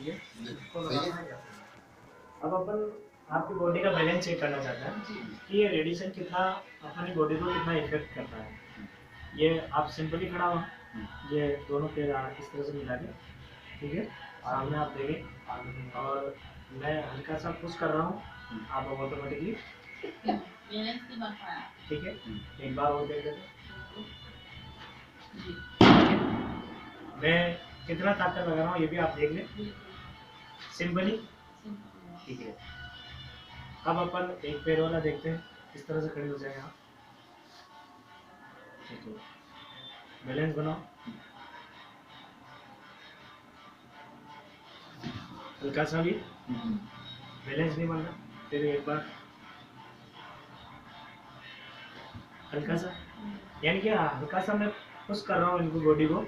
ठीक है, इसको लगाना है क्या? अब अपन आपकी बॉडी का बैलेंस चेक करना चाहते हैं कि ये रेडिएशन कितना अपनी बॉडी को कितना इफेक्ट करता है। ये आप सिंपली खड़ा हो, ये दोनों पैर इस तरह से मिला के, ठीक है, सामने आप देखें और मैं हल्का सा पुश कर रहा हूँ, आप ऑटोमेटिकली ठीक है, एक बार और देख लेते। मैं कितना ताकत लगा रहा हूँ ये भी आप देख लें, सिंपली, ठीक है। अब अपन एक पैर वाला देखते हैं, इस तरह से खड़े हो जाए आप, ठीक है, बैलेंस बनाओ, हल्का सा भी बैलेंस नहीं बन रहा, फिर एक बार हल्का सा, यानी कि हल्का सा मैं पुश कर रहा हूँ इनको, बॉडी को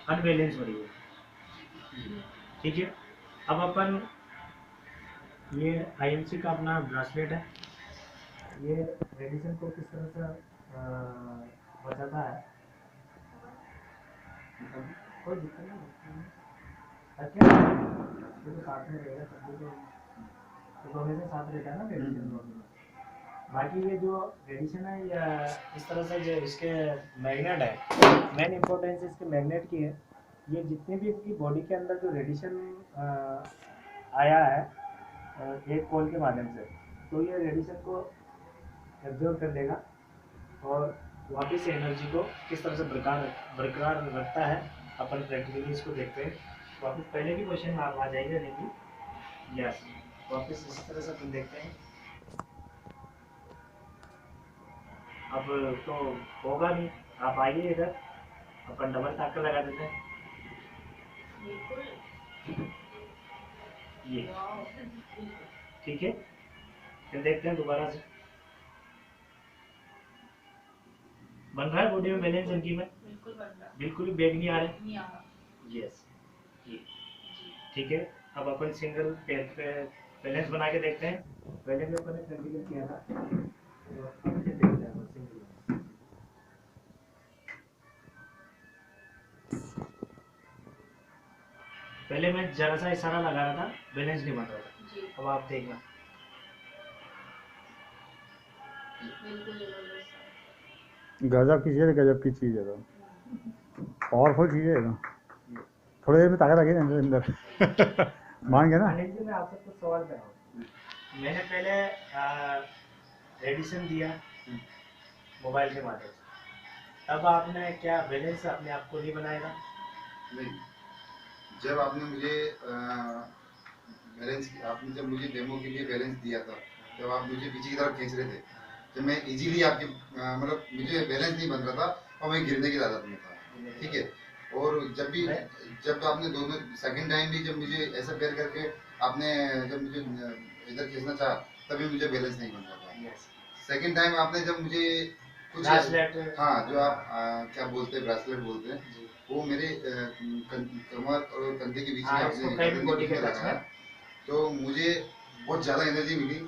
अनबैलेंस हो रही है, ठीक है। अब अपन ये आईएमसी का अपना ब्रासलेट है, ये रेडिएशन को किस तरह से बचाता है, कोई दिक्कत नहीं, अच्छा तो साथ में रहेगा, सब तो हमेशा साथ रहता है ना रेडिएशन। बाकी ये जो रेडिएशन है या इस तरह से जो इसके मैग्नेट है, मेन इम्पोर्टेंस इसके मैग्नेट की है। ये जितने भी इसकी बॉडी के अंदर जो रेडिएशन आया है एक कॉल के माध्यम से, तो ये रेडिएशन को एब्जॉर्ब कर लेगा और वापस से एनर्जी को किस तरह से बरकरार रखता है, अपन प्रैक्टिकली इसको देखते हैं। वापस पहले की क्वेश्चन में आप आ जाएंगे, लेकिन यस वापस इस तरह से अपन देखते हैं। अब तो होगा नहीं, आप आइए इधर, अपन डबल ताकत लगा देते हैं, ये ठीक है। फिर देखते हैं दोबारा से बन रहा है बॉडी में बैलेंस इनकी में, बिल्कुल भी बैग नहीं आ रहे, यस ठीक है। अब अपन सिंगल पैर पे बैलेंस बना के देखते हैं, पहले में अपन ने प्रैक्टिकल किया था, तो अब से देखते हैं सिंगल। पहले मैं जरा सा इशारा लगा रहा था, बैलेंस नहीं बन रहा था, अब आप देखना, गजब की चीज़ है, गजब की चीज़ है, तो पावरफुल चीज़ है तो थोड़ी देर में ताकत आ गई अंदर अंदर मान गया ना। मैं आपसे कुछ सवाल कर रहा हूँ, मैंने पहले रेडिएशन दिया मोबाइल के माध्यम से, तब आपने क्या बैलेंस अपने आप को नहीं बनाएगा? नहीं, जब आपने मुझे बैलेंस, आपने जब मुझे डेमो के लिए बैलेंस दिया था, जब आप मुझे पीछे की तरफ खींच रहे थे, जब मैं इजीली आपके मतलब मुझे बैलेंस नहीं बन रहा था और मैं गिरने की आदत में था, ठीक है। और जब आपने दोनों सेकंड टाइम भी जब मुझे ऐसा पैर करके आपने जब मुझे इधर खींचना चाहा, तभी मुझे बैलेंस नहीं बन रहा था। सेकंड टाइम आपने जब मुझे कुछ, हाँ जो आप क्या बोलते हैं, ब्रेसलेट बोलते हैं, वो मेरे कमर और कंधे के बीच में आपने लगाया, तो मुझे बहुत ज़्यादा एनर्जी मिली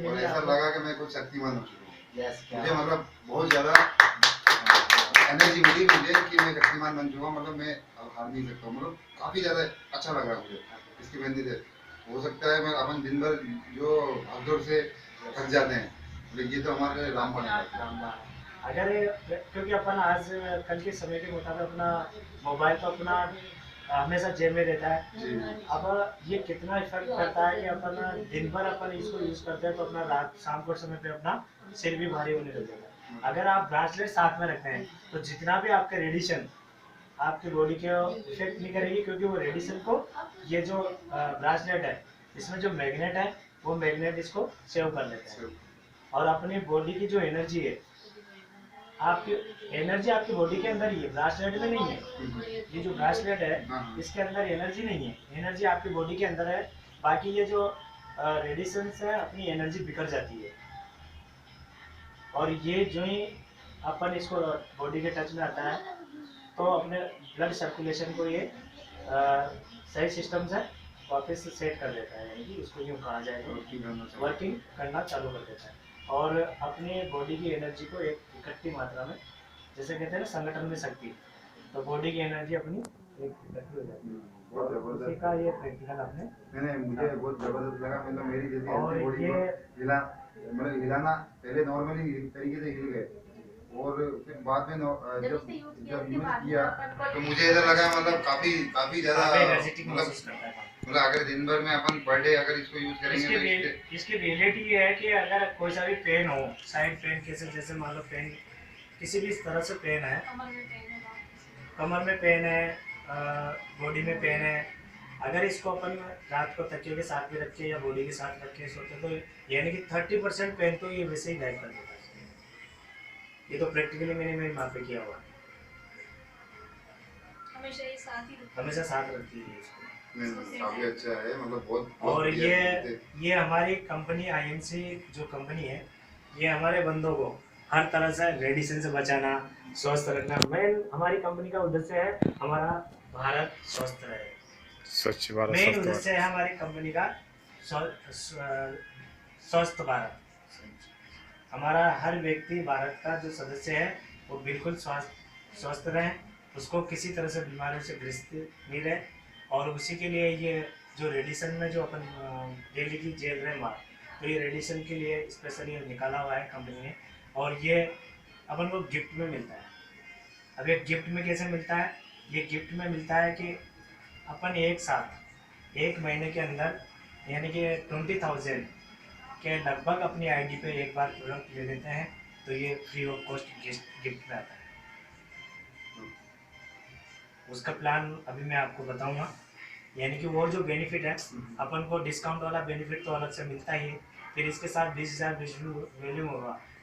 और ऐसा लगा कि मैं कुछ शक्तिमान हो चुका हूँ। मुझे मतलब बहुत ज़्यादा एनर्जी मिली मुझे कि मैं शक्तिमान बन चुका हूँ, मतलब मैं हार नहीं सकता हूँ, मतलब काफ़ी ज़्यादा अच्छा लग रहा है मुझे इसकी मेहंदी से। हो सकता है मैं अपन दिन भर जो भागदौड़ से थक जाते हैं, लेकिन ये तो हमारे रामबाण है। अगर क्योंकि अपन आज कल के समय के मुताबिक अपना मोबाइल तो अपना हमेशा जेब में रहता है, अब ये कितना इफेक्ट करता है कि अपन दिन भर अपन इसको यूज करते हैं, तो अपना रात शाम के समय पे अपना सिर भी भारी होने लग जाता है। अगर आप ब्रासलेट साथ में रखते हैं तो जितना भी आपका रेडिएशन आपकी बॉडी के इफेक्ट नहीं करेगी, क्योंकि वो रेडिएशन को ये जो ब्रासलेट है इसमें जो मैग्नेट है वो मैग्नेट इसको सेव कर लेता है, और अपनी बॉडी की जो एनर्जी है, आपकी एनर्जी आपकी बॉडी के अंदर ही है, ब्रासलेट में नहीं है। ये जो ब्रासलेट है इसके अंदर एनर्जी नहीं है, एनर्जी आपकी बॉडी के अंदर है। बाकी ये जो रेडिएशन है अपनी एनर्जी बिखर जाती है, और ये जो ही अपन इसको बॉडी के टच में आता है तो अपने ब्लड सर्कुलेशन को ये सही सिस्टम से वापस सेट कर देता है, यानी कि इसको यूँ कहा जाए तो वर्किंग करना चालू कर देता है, और अपने बॉडी की एनर्जी को एक इकट्ठी मात्रा में, जैसे कहते हैं ना संगठन में शक्ति, तो बॉडी की एनर्जी अपनी एक इकट्ठी हो जाती है। बहुत उसी जबरदस्त का ये प्रैक्टिकल आपने मैंने मुझे बहुत जबरदस्त लगा मतलब मेरी जैसी और हेल्थी बॉडी को ये हिला मतलब हिलाना पहले नॉर्मली तरीके से हिल गए और फिर बाद में जब जब यूज किया तो मुझे ऐसा लगा मतलब काफी काफी ज्यादा काफी एनर्जेटिक मतलब महसूस करता है। मतलब अगर दिन भर में अपन पर डे अगर इसको यूज करेंगे तो इसकी रियलिटी ये है कि अगर कोई सा भी पेन हो, साइड पेन कैसे, जैसे मान लो पेन किसी भी तरह से पेन है, कमर में पेन है, बॉडी में पेन है, अगर इसको अपन रात को तकिए के साथ में रख के या बॉडी के साथ रख के सोते तो यानी कि 30% पेन तो ये वैसे ही गायब कर देता है। ये तो प्रैक्टिकली मैंने मेरी माँ पे किया हुआ है। हमेशा साथ रखती है इसको। काफी अच्छा है मतलब बहुत और बढ़िया ये हमारी कंपनी आईएमसी जो कंपनी है, ये हमारे बंदों को हर तरह से रेडिएशन से बचाना, स्वस्थ रखना। मेन हमारी कंपनी का उद्देश्य है हमारा भारत स्वस्थ रहे। स्वच्छ भारत मेन स्वस्थ उद्देश्य है हमारी कंपनी का स्वस्थ भारत। हमारा हर व्यक्ति भारत का जो सदस्य है वो बिल्कुल स्वस्थ रहे, उसको किसी तरह से बीमारियों से ग्रस्त नहीं रहे। और उसी के लिए ये जो रेडिएशन में जो अपन डेली की झेल रहे हैं मार, तो ये रेडिएशन के लिए स्पेशली निकाला हुआ है कंपनी ने। और ये अपन को गिफ्ट में मिलता है। अब ये गिफ्ट में कैसे मिलता है? ये गिफ्ट में मिलता है कि अपन एक साथ 1 महीने के अंदर यानी कि 20,000 के लगभग अपनी आईडी पे एक बार प्रोडक्ट ले लेते हैं तो ये फ्री ऑफ कॉस्ट गिफ्ट में आता है। उसका प्लान अभी मैं आपको बताऊंगा। यानी कि वो जो बेनिफिट है, अपन को डिस्काउंट वाला बेनिफिट तो अलग से मिलता ही है, फिर इसके साथ 20,000 वैल्यू होगा